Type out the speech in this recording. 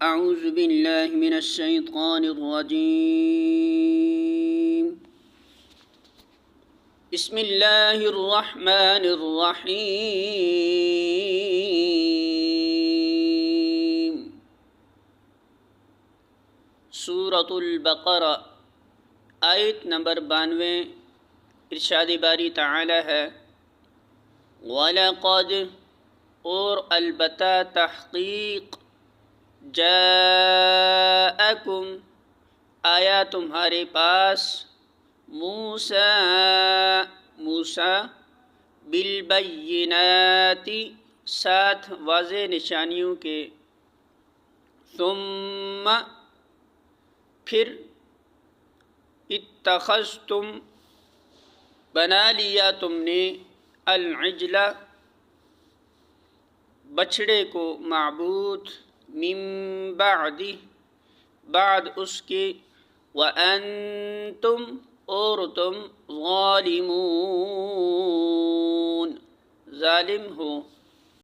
اعوذ باللہ من الشیطان الرجیم بسم اللہ الرحمن الرحیم سورۃ البقرہ آیت نمبر 92۔ ارشاد باری تعالی ہے وَلَقَدْ اور البتہ تحقیق جاءکم آیا تمہارے پاس موسیٰ بالبینات ساتھ واضح نشانیوں کے، ثم پھر اتخذتم بنا لیا تم نے العجل بچھڑے کو معبود، من بعد اس کے، وانتم اور تم ظالمون ظالم ہو۔